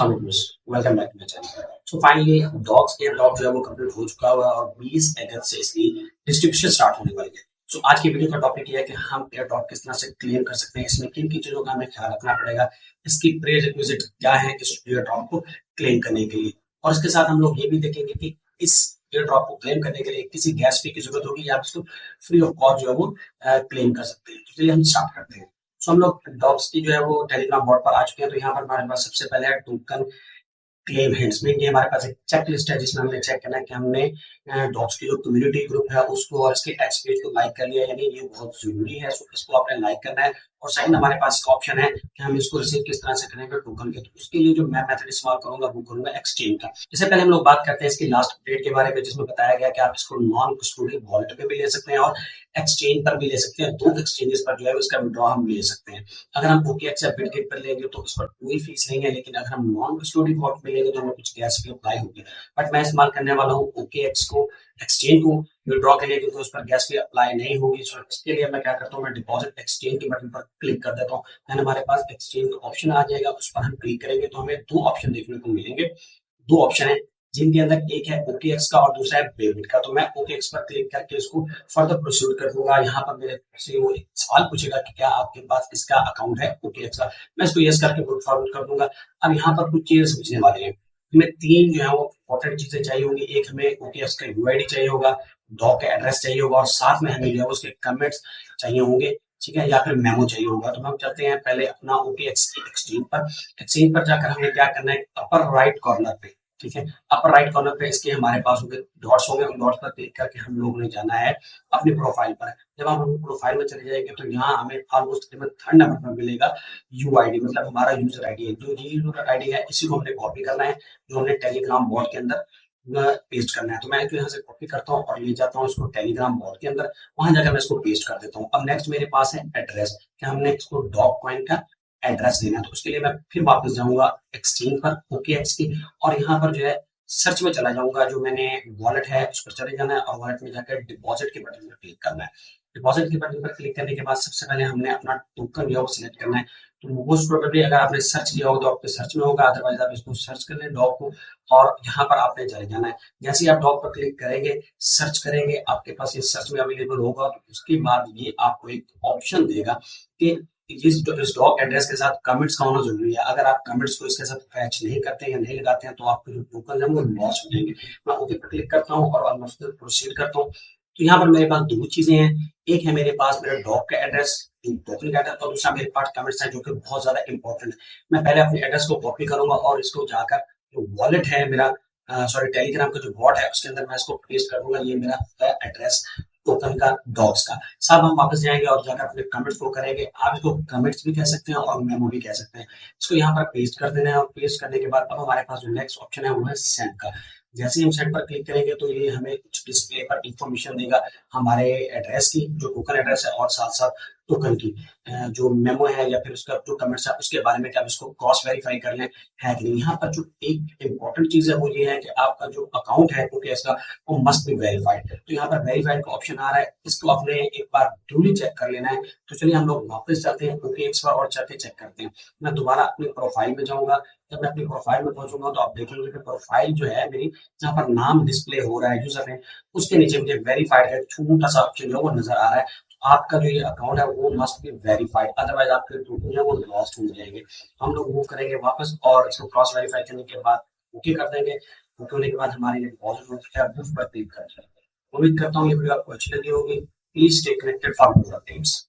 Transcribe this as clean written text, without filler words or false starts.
अस्सलाम वालेकुम, welcome back to my channel. So finally dogs air drop जो है वो कंप्लीट हो चुका हुआ है और 20 अगस्त से इसकी डिस्ट्रीब्यूशन स्टार्ट होने वाली है। सो आज की वीडियो का टॉपिक ये है कि हम एयर ड्रॉप किस तरह से क्लेम कर सकते हैं, इसमें किन किन चीजों का हमें ख्याल रखना पड़ेगा, इसकी प्री रिक्विजिट क्या है इस एयर ड्रॉप को क्लेम करने के लिए। और इसके साथ हम लोग ये भी देखेंगे कि इस एयर ड्रॉप को क्लेम करने के लिए किसी गैस फी की जरूरत होगी या आप इसको फ्री ऑफ कॉस्ट जो है वो क्लेम कर सकते हैं। तो चलिए हम स्टार्ट करते हैं। सो हम लोग डॉग्स की जो है वो टेलीग्राम बोर्ड पर आ चुके हैं। तो यहाँ पर हमारे पास सबसे पहले है टोकन क्लेम हेड्स में। ये हमारे पास एक चेक लिस्ट है जिसमें हमने चेक करना है कि हमने डॉग्स की जो कम्युनिटी ग्रुप है उसको और इसके टेक्स्ट पेज को लाइक कर लिया, यानी ये बहुत जरूरी है। सो इसको आपने लाइक करना है। और सेकंड हमारे पास इसका ऑप्शन है कि हम इसको रिसीव किस तरह से करेंगे टोकन के। तो उसके लिए जो मैं मेथड इस्तेमाल करूंगा वो करूंगा एक्सचेंज का। इससे पहले हम लोग बात करते हैं इसकी लास्ट अपडेट के बारे में, जिसमें बताया गया कि आप इसको नॉन कस्टोडियल वॉलेट पे भी ले सकते हैं और एक्सचेंज पर भी ले सकते हैं। दो एक्सचेंजेस पर जो है इसका विड्रॉ हम ले सकते हैं। अगर हम OKX या बिटगेट पर लेंगे तो उस पर कोई फीस नहीं है, लेकिन अगर हम नॉन कस्टोडियल वॉलेट में लेंगे तो हमें कुछ गैस फी अप्लाई होगी। बट मैं इस्तेमाल करने वाला हूँ OKX को एक्सचेंज को विड्रॉ के लिए, क्योंकि उस पर गैस फी अप्लाई नहीं होगी। सो इसके लिए मैं क्या करता हूँ, मैं डिपॉजिट एक्सचेंज के बटन पर क्लिक कर देता हूँ। देन हमारे पास एक्सचेंज का ऑप्शन आ जाएगा, उस पर हम क्लिक करेंगे तो हमें दो ऑप्शन देखने को मिलेंगे। दो ऑप्शन है जिनके अंदर एक है OKX का और दूसरा है Bybit का। तो मैं OKX पर क्लिक करके इसको फर्दर प्रोसीड कर दूंगा। यहाँ पर मेरे से वो एक सवाल पूछेगा कि क्या आपके पास इसका अकाउंट है OKX का। मैं इसको यस करके फॉरवर्ड कर दूंगा। अब यहाँ पर कुछ चीजें समझने वाली हैं। हमें तीन जो है वो इंपॉर्टेंट चीजें चाहिए होंगी। एक हमें OKX का UID चाहिए होगा, डॉग का एड्रेस चाहिए होगा और साथ में हमें जो है उसके कमेंट्स चाहिए होंगे, ठीक है, या फिर मेमो चाहिए होगा। तो हम चलते हैं पहले अपना OKX एक्सचेंज पर। एक्सचेंज पर जाकर हमें क्या करना है, अपर राइट कॉर्नर पे, ठीक है, अपर राइट कॉर्नर पे इसके हमारे पास होंगे डॉट्स होंगे। उन डॉट्स पर क्लिक करके हम लोगों ने जाना है अपनी प्रोफाइल पर। जब हम अपनी प्रोफाइल में चले जाएंगे तो यहाँ हमें ऑलमोस्ट तकरीबन थर्ड नंबर पर मिलेगा UID, मतलब हमारा यूजर आईडी है। जो यूजर आईडी है इसी को हमने कॉपी करना है, जो हमने टेलीग्राम बॉट के अंदर पेस्ट करना है। तो मैं तो यहाँ से कॉपी करता हूँ और ले जाता हूँ इसको टेलीग्राम बॉट के अंदर, वहां जाकर मैं इसको पेस्ट कर देता हूँ। अब नेक्स्ट मेरे पास है एड्रेस, कि हमने इसको डॉग कॉइन का एड्रेस देना है। तो उसके लिए मैं फिर वापस जाऊंगा एक्सचेंज पर OKX की, और यहाँ पर जो है सर्च में चला जाऊंगा। जो मैंने वॉलेट है उस पर चले जाना है और वॉलेट में जाकर डिपॉजिट के बटन पर क्लिक करना है। डिपॉजिट के बटन पर क्लिक करने के बाद सबसे पहले हमने अपना टोकन जो है वो सिलेक्ट करना है। तो मोस्ट प्रोबेबली अगर आपने सर्च किया होगा तो आपके सर्च में होगा, अदरवाइज आप इसको सर्च कर लें डॉग को, और यहाँ पर आपने चले जाना है। जैसे ही आप डॉग पर क्लिक करेंगे, सर्च करेंगे, आपके पास ये सर्च में अवेलेबल होगा। तो उसके बाद ये आपको एक ऑप्शन देगा कि इस डॉग एड्रेस के साथ कमेंट्स का होना जरूरी है। अगर आप कमेंट्स को इसके साथ फैच नहीं करते हैं या नहीं लगाते हैं तो आपके जो टोकन है वो लॉस हो जाएंगे। मैं ओके पर क्लिक करता हूँ और ऑलमोस्ट प्रोसीड करता हूँ। तो यहाँ पर मेरे पास दो चीजें हैं। एक है मेरे पास मेरा डॉग का एड्रेस, टोकन का एड्रेस, और दूसरा मेरे पास कमेंट्स है जो कि बहुत ज्यादा इंपॉर्टेंट है। मैं पहले अपने एड्रेस को कॉपी करूंगा और इसको जाकर जो वॉलेट है मेरा, सॉरी टेलीग्राम का जो बॉट है उसके अंदर मैं इसको पेस्ट कर दूंगा। ये मेरा एड्रेस टोकन का डॉग्स का। सब हम वापस जाएंगे और जाकर अपने कमेंट्स को करेंगे। आप इसको कमेंट्स भी कह सकते हैं और मेमो भी कह सकते हैं। इसको यहाँ पर पेस्ट कर देना है और पेस्ट करने के बाद अब हमारे पास जो नेक्स्ट ऑप्शन है वो है सेंड का। जैसे ही हम सेंड पर क्लिक करेंगे तो ये हमें कुछ डिस्प्ले पर इंफॉर्मेशन देगा हमारे एड्रेस की, जो टोकन एड्रेस है, और साथ साथ टोकन की जो मेमो है या फिर उसका जो कमेंट्स है उसके बारे में कि आप इसको क्रॉस वेरीफाई कर लें है कि नहीं। यहाँ पर जो एक इंपॉर्टेंट चीज है वो ये है कि आपका जो अकाउंट है OKX का वो मस्ट बी वेरीफाइड। तो यहाँ पर वेरीफाइड का ऑप्शन आ रहा है, इसको आपने एक बार ड्यूली चेक कर लेना है। तो चलिए हम लोग वापस जाते हैं OKX पर और जाके चेक करते हैं। मैं दोबारा अपनी प्रोफाइल में जाऊंगा। जब मैं अपनी प्रोफाइल में पहुंचूंगा तो आप देखेंगे कि प्रोफाइल जो है मेरी, जहाँ पर नाम डिस्प्ले हो रहा है यूजर है, उसके नीचे मुझे वेरीफाइड का छोटा सा ऑप्शन जो है वो नजर आ रहा है। तो आपका जो ये अकाउंट है वो मस्ट बी वेरीफाइड, अदरवाइज आपके टोकन है वो लॉस्ट हो जाएंगे। हम लोग मूव करेंगे वापस और इसको क्रॉस वेरीफाई करने के बाद ओके कर देंगे। ओके होने के बाद हमारे लिए डिपॉजिट है मूव पर क्लिक कर देंगे। उम्मीद करता हूँ ये वीडियो आपको अच्छी लगी होगी। Please stay connected for more updates.